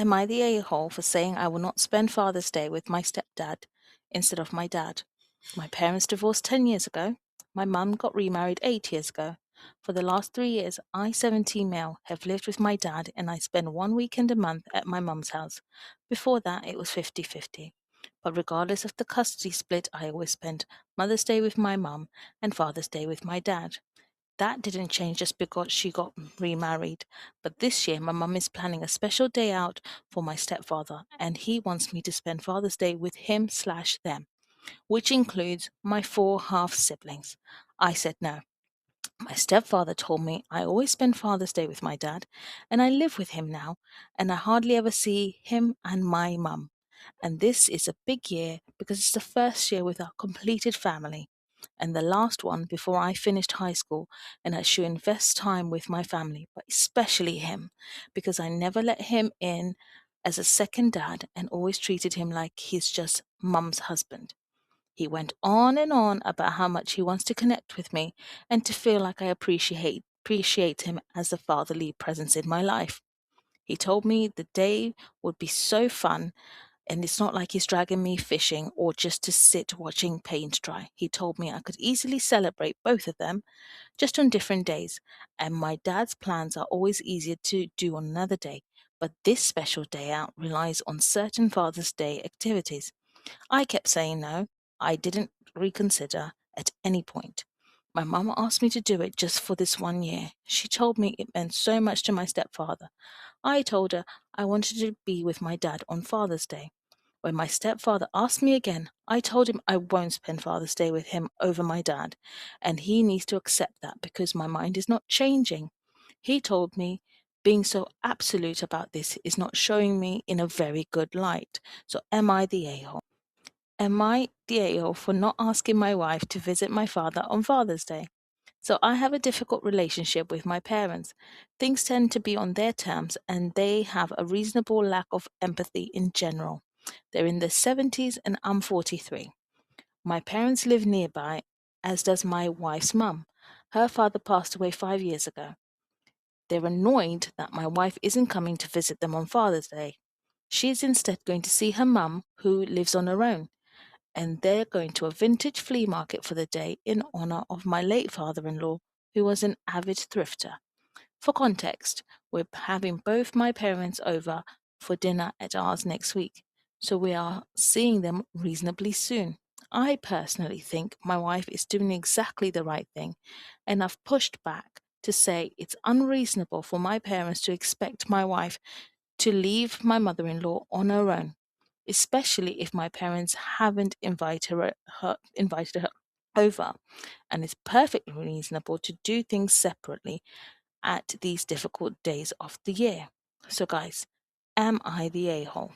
Am I the a-hole for saying I will not spend Father's Day with my stepdad instead of my dad? My parents divorced 10 years ago. My mum got remarried 8 years ago. For the last 3 years, I, 17 male, have lived with my dad and I spend one weekend a month at my mum's house. Before that, it was 50-50. But regardless of the custody split, I always spent Mother's Day with my mum and Father's Day with my dad. That didn't change just because she got remarried. But this year, my mum is planning a special day out for my stepfather, and he wants me to spend Father's Day with him/them, which includes my four half siblings. I said no. My stepfather told me I always spend Father's Day with my dad, and I live with him now, and I hardly ever see him and my mum. And this is a big year because it's the first year with our completed family and the last one before I finished high school, and I should invest time with my family, but especially him, because I never let him in as a second dad and always treated him like he's just mum's husband. He went on and on about how much he wants to connect with me and to feel like I appreciate him as a fatherly presence in my life. He told me the day would be so fun, and it's not like he's dragging me fishing or just to sit watching paint dry. He told me I could easily celebrate both of them just on different days, and my dad's plans are always easier to do on another day. But this special day out relies on certain Father's Day activities. I kept saying no. I didn't reconsider at any point. My mum asked me to do it just for this one year. She told me it meant so much to my stepfather. I told her I wanted to be with my dad on Father's Day. When my stepfather asked me again, I told him I won't spend Father's Day with him over my dad, and he needs to accept that because my mind is not changing. He told me being so absolute about this is not showing me in a very good light. So am I the a-hole? Am I the a-hole for not asking my wife to visit my father on Father's Day? So I have a difficult relationship with my parents. Things tend to be on their terms, and they have a reasonable lack of empathy in general. They're in their 70s, and I'm 43. My parents live nearby, as does my wife's mum. Her father passed away 5 years ago. They're annoyed that my wife isn't coming to visit them on Father's Day. She's instead going to see her mum, who lives on her own, and they're going to a vintage flea market for the day in honor of my late father in law, who was an avid thrifter. For context, we're having both my parents over for dinner at ours next week, so we are seeing them reasonably soon. I personally think my wife is doing exactly the right thing, and I've pushed back to say it's unreasonable for my parents to expect my wife to leave my mother in law on her own, especially if my parents haven't invited her over. And it's perfectly reasonable to do things separately at these difficult days of the year. So, guys, am I the a-hole?